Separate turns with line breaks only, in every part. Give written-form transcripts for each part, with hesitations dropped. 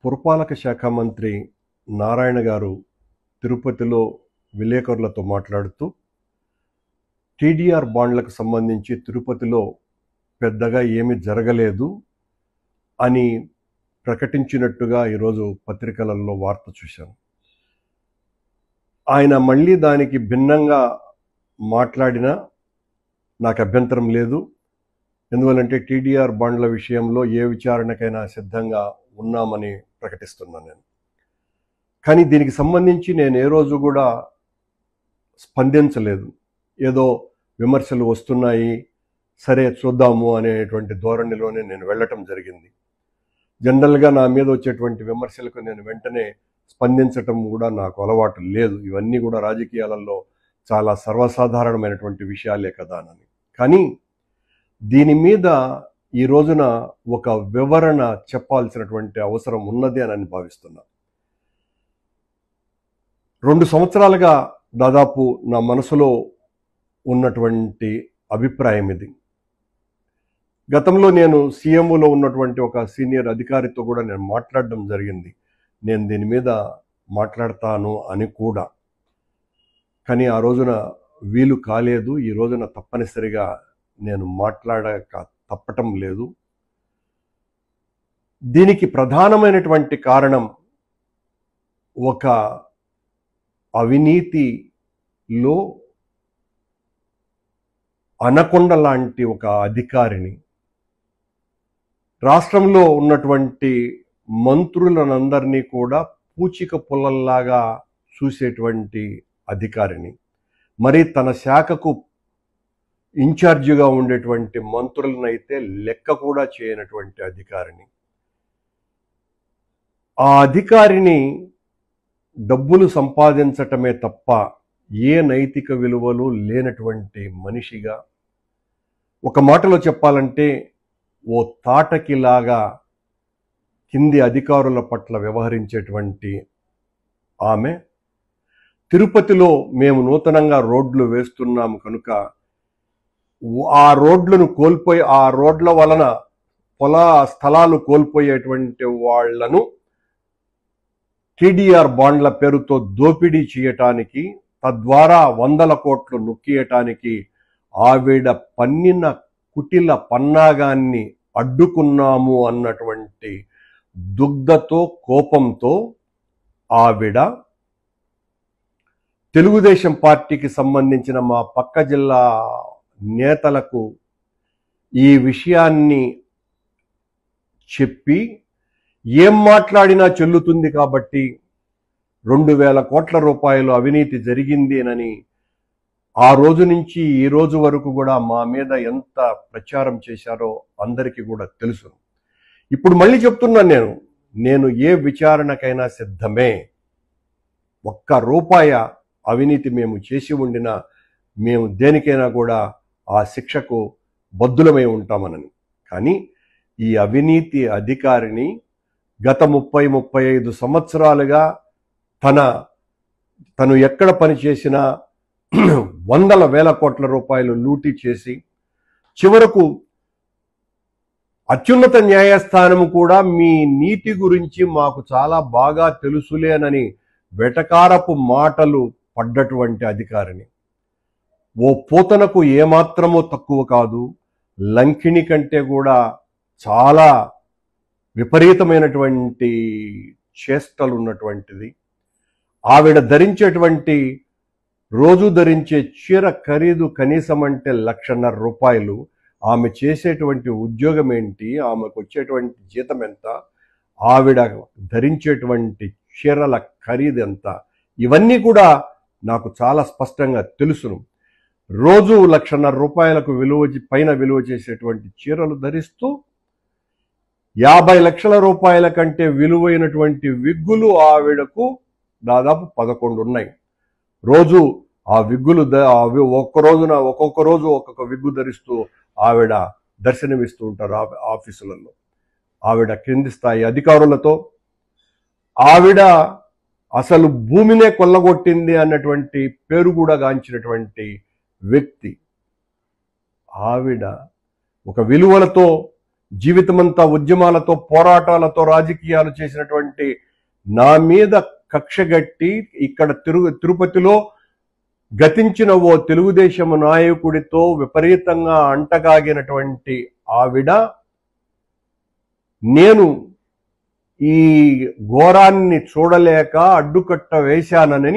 పురపాలక శాఖ మంత్రి నారాయణ గారు తిరుపతిలో విలేకరులతో మాట్లాడుతూ టీడీఆర్ బాండ్లకు సంబంధించి తిరుపతిలో పెద్దగా ఏమీ జరగలేదు అని ప్రకటించినట్టుగా ఈరోజు పత్రికలలో వార్త చూశాను. ఆయన మళ్ళీ దానికి భిన్నంగా మాట్లాడినా నాకు అభ్యంతరం లేదు. ఎందువల్లంటే టీడీఆర్ బాండ్ల విషయంలో ఏ విచారణకైనా సిద్ధంగా ఉన్నామని ప్రకటిస్తున్నాను నేను. కానీ దీనికి సంబంధించి నేను ఏ రోజు కూడా స్పందించలేదు. ఏదో విమర్శలు వస్తున్నాయి, సరే చూద్దాము అనేటువంటి ధోరణిలోనే నేను వెళ్ళటం జరిగింది. జనరల్గా నా మీద వచ్చేటువంటి విమర్శలకు నేను వెంటనే స్పందించటం కూడా నాకు అలవాటు లేదు. ఇవన్నీ కూడా రాజకీయాలలో చాలా సర్వసాధారణమైనటువంటి విషయాలే కదా అని. కానీ దీని మీద ఈ రోజున ఒక వివరణ చెప్పాల్సినటువంటి అవసరం ఉన్నది అని భావిస్తున్నా. 2 సంవత్సరాలుగా దాదాపు నా మనసులో ఉన్నటువంటి అభిప్రాయం ఇది. గతంలో నేను సీఎంఓలో ఉన్నటువంటి ఒక సీనియర్ అధికారితో కూడా నేను మాట్లాడడం జరిగింది. నేను దీని మీద మాట్లాడతాను అని కూడా. కానీ ఆ రోజున వీలు కాలేదు. ఈ రోజున తప్పనిసరిగా నేను మాట్లాడక తప్పటం లేదు. దీనికి ప్రధానమైనటువంటి కారణం ఒక అవినీతిలో అనకొండ లాంటి ఒక అధికారిని, రాష్ట్రంలో ఉన్నటువంటి మంత్రులనందరినీ కూడా పూచిక పుల్లల్లాగా చూసేటువంటి అధికారిని, మరి తన శాఖకు ఇన్ఛార్జిగా ఉండేటువంటి మంత్రులనైతే లెక్క కూడా చేయనటువంటి అధికారిని, ఆ అధికారిని డబ్బులు సంపాదించటమే తప్ప ఏ నైతిక విలువలు లేనటువంటి మనిషిగా, ఒక మాటలో చెప్పాలంటే ఓ తాటకిలాగా కింది అధికారుల పట్ల వ్యవహరించేటువంటి ఆమె, తిరుపతిలో మేము నూతనంగా రోడ్లు వేస్తున్నాము కనుక ఆ రోడ్లను కోల్పోయి, ఆ రోడ్ల వలన స్థలాలు కోల్పోయేటువంటి వాళ్లను టీడీఆర్ బాండ్ల పేరుతో దోపిడీ చేయటానికి, తద్వారా 100 కోట్లు నొక్కియటానికి ఆవిడ పన్నిన కుటిల పన్నాగాన్ని అడ్డుకున్నాము అన్నటువంటి దుగ్ధతో, కోపంతో ఆవిడ తెలుగుదేశం పార్టీకి సంబంధించిన మా పక్క జిల్లా నేతలకు ఈ విషయాన్ని చెప్పి, ఏం మాట్లాడినా చెల్లుతుంది కాబట్టి 2,000 కోట్ల రూపాయలు అవినీతి జరిగింది అని ఆ రోజు నుంచి ఈ రోజు వరకు కూడా మా మీద ఎంత ప్రచారం చేశారో అందరికీ కూడా తెలుసు. ఇప్పుడు మళ్ళీ చెప్తున్నాను, నేను ఏ విచారణకైనా సిద్ధమే. 1 రూపాయ అవినీతి మేము చేసి ఉండినా మేము దేనికైనా కూడా ఆ శిక్షకు బద్దులమై ఉంటామనని. కానీ ఈ అవినీతి అధికారిని గత 30-35 సంవత్సరాలుగా తను ఎక్కడ పని చేసినా 100,000 కోట్ల రూపాయలు లూటీ చేసి, చివరకు అత్యున్నత న్యాయస్థానం కూడా మీ నీతి గురించి మాకు చాలా బాగా తెలుసులేనని వెటకారపు మాటలు పడ్డటువంటి అధికారిని, ఓ పూతనకు ఏమాత్రమూ తక్కువ కాదు, లంకిణి కంటే కూడా చాలా విపరీతమైనటువంటి చేష్టలు ఉన్నటువంటిది. ఆవిడ ధరించేటువంటి, రోజు ధరించే చీర ఖరీదు కనీసం అంటే 1,50,000 రూపాయలు. ఆమె చేసేటువంటి ఉద్యోగం ఏంటి, ఆమెకు వచ్చేటువంటి జీతం ఎంత, ఆవిడ ధరించేటువంటి చీరల ఖరీదు ఎంత, ఇవన్నీ కూడా నాకు చాలా స్పష్టంగా తెలుసును. రోజు 1,50,000 రూపాయలకు పైన విలువ చేసేటువంటి చీరలు ధరిస్తూ 50 లక్షల రూపాయల కంటే విలువైనటువంటి విగ్గులు ఆవిడకు దాదాపు 11 ఉన్నాయి. రోజు ఆ విగ్గులు ఒక్కొక్క రోజు ఒక్కొక్క విగ్గు ధరిస్తూ ఆవిడ దర్శనమిస్తూ ఉంటారు ఆఫీసులలో. ఆవిడ క్రింది స్థాయి అధికారులతో, ఆవిడ అసలు భూమినే కొల్లగొట్టింది అన్నటువంటి పేరు కూడా గాంచినటువంటి వ్యక్తి. ఆవిడ ఒక విలువలతో జీవితమంతా ఉద్యమాలతో పోరాటాలతో రాజకీయాలు చేసినటువంటి నా మీద కక్షగట్టి ఇక్కడ తిరుపతిలో గతించిన ఓ తెలుగుదేశం నాయకుడితో విపరీతంగా అంటగాగినటువంటి ఆవిడ నేను ఈ ఘోరాన్ని చూడలేక అడ్డుకట్ట వేశానని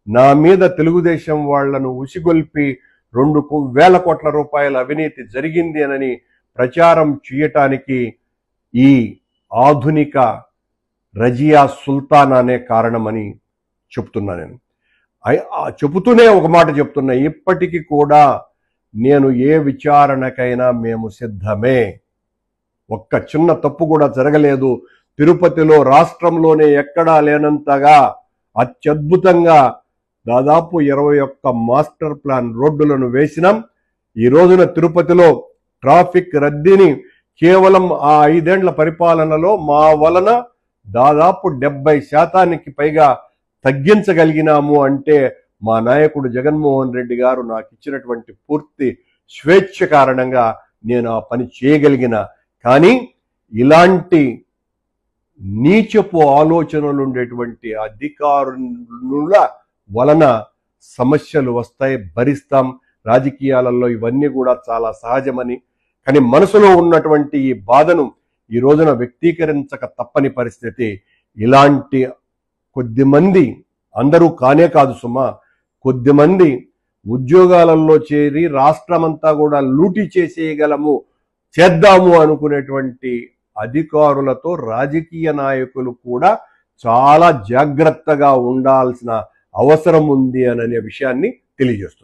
నా మీద తెలుగుదేశం వాళ్లను ఉసిగొల్పి 2,000 కోట్ల రూపాయల అవినీతి జరిగింది అని ప్రచారం చేయటానికి ఈ ఆధునిక రజియా సుల్తాన్ అనే కారణమని చెప్తున్నా. నేను చెబుతూనే ఒక మాట చెప్తున్నా, ఇప్పటికీ కూడా నేను ఏ విచారణకైనా మేము సిద్ధమే. ఒక్క చిన్న తప్పు కూడా జరగలేదు. తిరుపతిలో రాష్ట్రంలోనే ఎక్కడా లేనంతగా అత్యద్భుతంగా దాదాపు 21 మాస్టర్ ప్లాన్ రోడ్డులను వేసినాం. ఈ రోజున తిరుపతిలో ట్రాఫిక్ రద్దీని కేవలం ఆ 5 ఏళ్ల పరిపాలనలో మా వలన దాదాపు 70% పైగా తగ్గించగలిగినాము అంటే మా నాయకుడు జగన్మోహన్ రెడ్డి గారు నాకు ఇచ్చినటువంటి పూర్తి స్వేచ్ఛ కారణంగా నేను ఆ పని చేయగలిగిన. కానీ ఇలాంటి నీచపు ఆలోచనలు ఉండేటువంటి అధికారుల వలన సమస్యలు వస్తాయి, భరిస్తాం. రాజకీయాలలో ఇవన్నీ కూడా చాలా సహజమని, కానీ మనసులో ఉన్నటువంటి ఈ బాధను ఈ రోజున వ్యక్తీకరించక తప్పని పరిస్థితి. ఇలాంటి కొద్దిమంది, అందరూ కానే కాదు సుమా, కొద్దిమంది ఉద్యోగాలలో చేరి రాష్ట్రమంతా కూడా లూటీ చేద్దాము అనుకునేటువంటి అధికారులతో రాజకీయ నాయకులు కూడా చాలా జాగ్రత్తగా ఉండాల్సిన అవసరం ఉంది అనే విషయాన్ని తెలియజేస్తున్నారు.